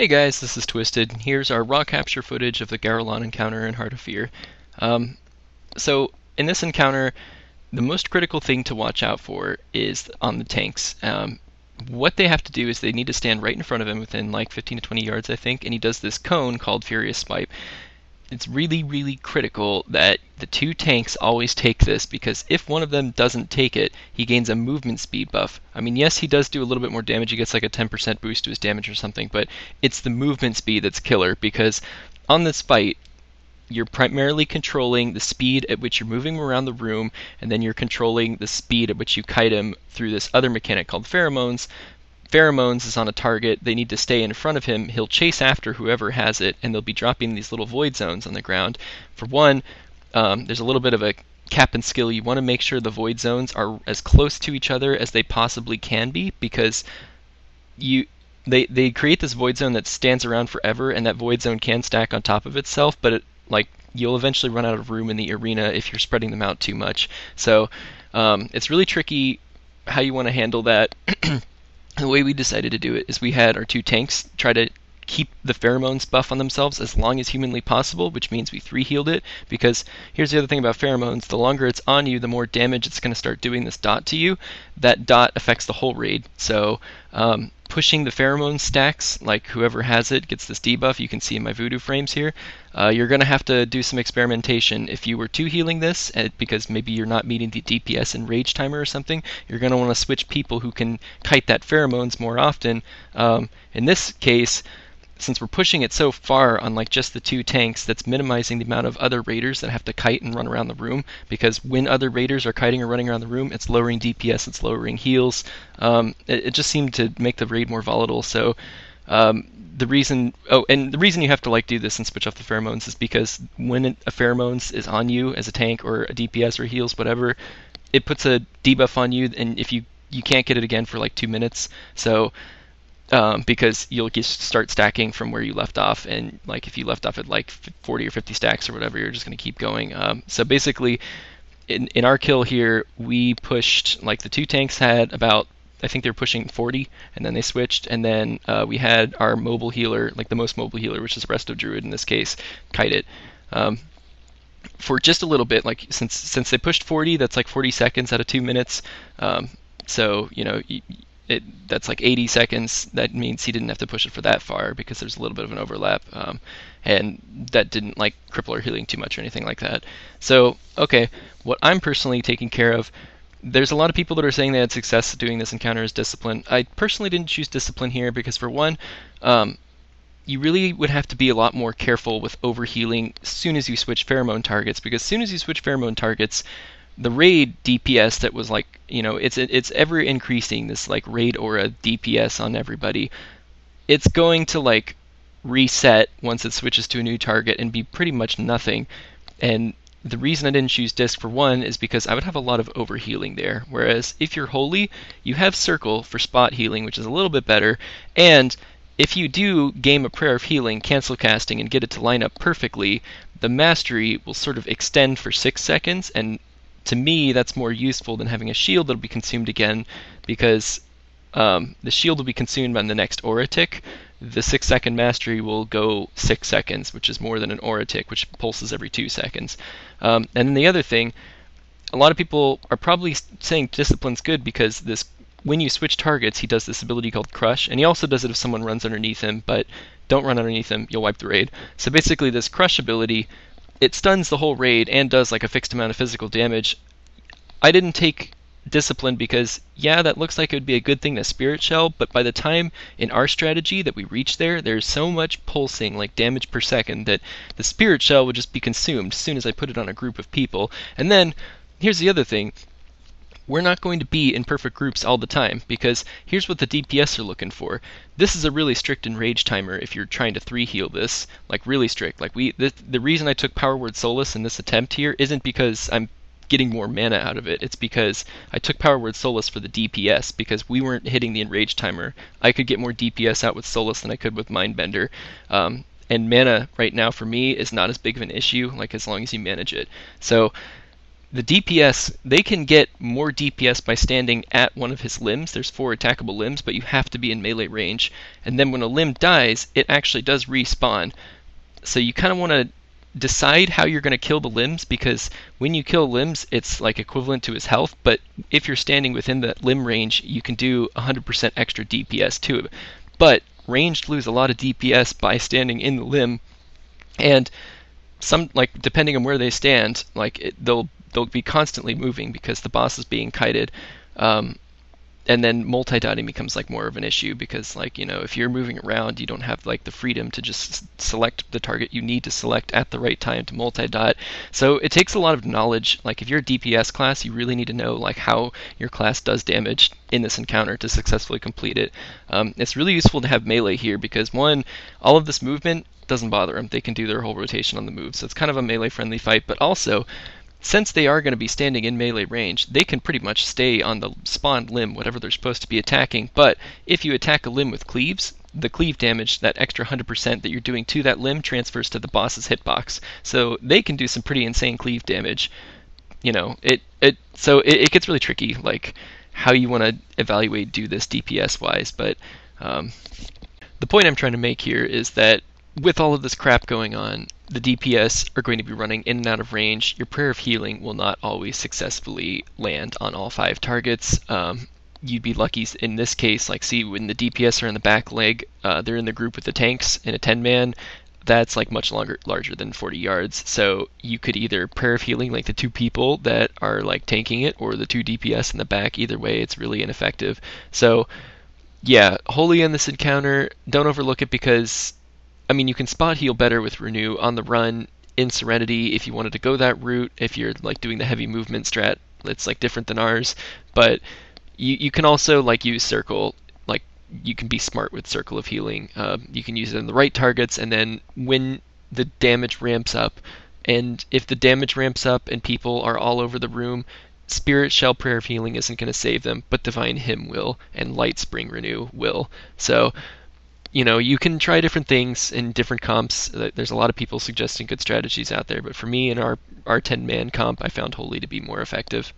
Hey guys, this is Twisted. Here's our raw capture footage of the Garalon encounter in Heart of Fear. So in this encounter, the most critical thing to watch out for is on the tanks. What they have to do is they need to stand right in front of him within like 15 to 20 yards, I think, and he does this cone called Furious Swipe. It's really, really critical that the two tanks always take this, because if one of them doesn't take it, he gains a movement speed buff. I mean, yes, he does do a little bit more damage. He gets like a 10% boost to his damage or something, but it's the movement speed that's killer, because on this fight, you're primarily controlling the speed at which you're moving around the room, and then you're controlling the speed at which you kite him through this other mechanic called pheromones. Pheromones is on a target, they need to stay in front of him, he'll chase after whoever has it, and they'll be dropping these little void zones on the ground. For one, there's a little bit of a cap and skill. You want to make sure the void zones are as close to each other as they possibly can be, because they create this void zone that stands around forever, and that void zone can stack on top of itself, but you'll eventually run out of room in the arena if you're spreading them out too much. So it's really tricky how you want to handle that. The way we decided to do it is we had our two tanks try to keep the pheromones buff on themselves as long as humanly possible, which means we 3-healed it, because here's the other thing about pheromones: the longer it's on you, the more damage it's going to start doing this dot to you. That dot affects the whole raid, so pushing the pheromone stacks, like whoever has it gets this debuff. You can see in my voodoo frames here. You're going to have to do some experimentation. If you were 2-healing this, because maybe you're not meeting the DPS and rage timer or something, you're going to want to switch people who can kite that pheromones more often. In this case, since we're pushing it so far on like just the two tanks, that's minimizing the amount of other raiders that have to kite and run around the room, because when other raiders are kiting or running around the room, it's lowering DPS, it's lowering heals. It just seemed to make the raid more volatile. So the reason you have to like do this and switch off the pheromones is because when a pheromones is on you as a tank or a DPS or heals, whatever, it puts a debuff on you, and if you can't get it again for like 2 minutes. So because you'll just start stacking from where you left off, and like if you left off at like 40 or 50 stacks or whatever, you're just going to keep going. So basically, in our kill here, we pushed, like the two tanks had about, I think they were pushing 40, and then they switched, and then we had our mobile healer, like the most mobile healer, which is Resto Druid in this case, kite it. For just a little bit, like since they pushed 40, that's like 40 seconds out of 2 minutes. So you know, that's like 80 seconds. That means he didn't have to push it for that far, because there's a little bit of an overlap, and that didn't like cripple our healing too much or anything like that. So okay, what I'm personally taking care of, there's a lot of people that are saying they had success doing this encounter as discipline. I personally didn't choose discipline here because, for one, you really would have to be a lot more careful with overhealing as soon as you switch pheromone targets, because as soon as you switch pheromone targets, the raid DPS that was like, you know, it's ever increasing, this like raid aura DPS on everybody. It's going to like reset once it switches to a new target and be pretty much nothing. And the reason I didn't choose disc, for one, is because I would have a lot of overhealing there. Whereas if you're holy, you have circle for spot healing, which is a little bit better. And if you do game a prayer of healing, cancel casting, and get it to line up perfectly, the mastery will sort of extend for 6 seconds, and to me, that's more useful than having a shield that'll be consumed again, because the shield will be consumed on the next aura tick. The 6-second mastery will go 6 seconds, which is more than an aura tick, which pulses every 2 seconds. And then the other thing, a lot of people are probably saying discipline's good because when you switch targets, he does this ability called Crush, and he also does it if someone runs underneath him, but don't run underneath him, you'll wipe the raid. So basically, this Crush ability, it stuns the whole raid and does like a fixed amount of physical damage. I didn't take discipline because, yeah, that looks like it would be a good thing to spirit shell, but by the time in our strategy that we reach there, there's so much pulsing, like damage per second, that the spirit shell would just be consumed as soon as I put it on a group of people. And then here's the other thing: we're not going to be in perfect groups all the time, because here's what the DPS are looking for. This is a really strict enrage timer if you're trying to 3-heal this, like really strict. Like the reason I took Power Word Solace in this attempt here isn't because I'm getting more mana out of it. It's because I took Power Word Solace for the DPS, because we weren't hitting the enrage timer. I could get more DPS out with Solace than I could with Mindbender. And mana right now for me is not as big of an issue, like as long as you manage it. So the DPS, they can get more DPS by standing at one of his limbs. There's 4 attackable limbs, but you have to be in melee range. And then when a limb dies, it actually does respawn. So you kind of want to decide how you're going to kill the limbs, because when you kill limbs, it's like equivalent to his health. But if you're standing within that limb range, you can do 100% extra DPS to it. But ranged lose a lot of DPS by standing in the limb, and some, like, depending on where they stand, like they'll be constantly moving because the boss is being kited. And then multi-dotting becomes like more of an issue, because, like, if you're moving around, you don't have like the freedom to just select the target you need to select at the right time to multi-dot. So it takes a lot of knowledge. Like, if you're a DPS class, you really need to know like how your class does damage in this encounter to successfully complete it. It's really useful to have melee here because, one, all of this movement doesn't bother them. They can do their whole rotation on the move, so it's kind of a melee friendly fight. But also, since they are going to be standing in melee range, they can pretty much stay on the spawned limb, whatever they're supposed to be attacking. But if you attack a limb with cleaves, the cleave damage, that extra 100% that you're doing to that limb, transfers to the boss's hitbox. So they can do some pretty insane cleave damage. It gets really tricky, like how you want to evaluate do this DPS wise. But the point I'm trying to make here is that with all of this crap going on, the DPS are going to be running in and out of range. Your Prayer of Healing will not always successfully land on all 5 targets. You'd be lucky in this case, like, see, when the DPS are in the back leg, they're in the group with the tanks in a 10-man. That's like much larger than 40 yards. So you could either Prayer of Healing like the 2 people that are like tanking it, or the 2 DPS in the back. Either way, it's really ineffective. So yeah, Holy in this encounter, don't overlook it, because you can spot heal better with Renew on the run in Serenity if you wanted to go that route. If you're like doing the heavy movement strat, it's like different than ours. But you can also like use Circle. Like, you can be smart with Circle of Healing. You can use it in the right targets, and then when the damage ramps up, and if the damage ramps up and people are all over the room, Spirit Shell Prayer of Healing isn't going to save them, but Divine Hymn will, and Light Spring Renew will. So you can try different things in different comps. There's a lot of people suggesting good strategies out there, but for me, in our 10-man comp, I found Holy to be more effective.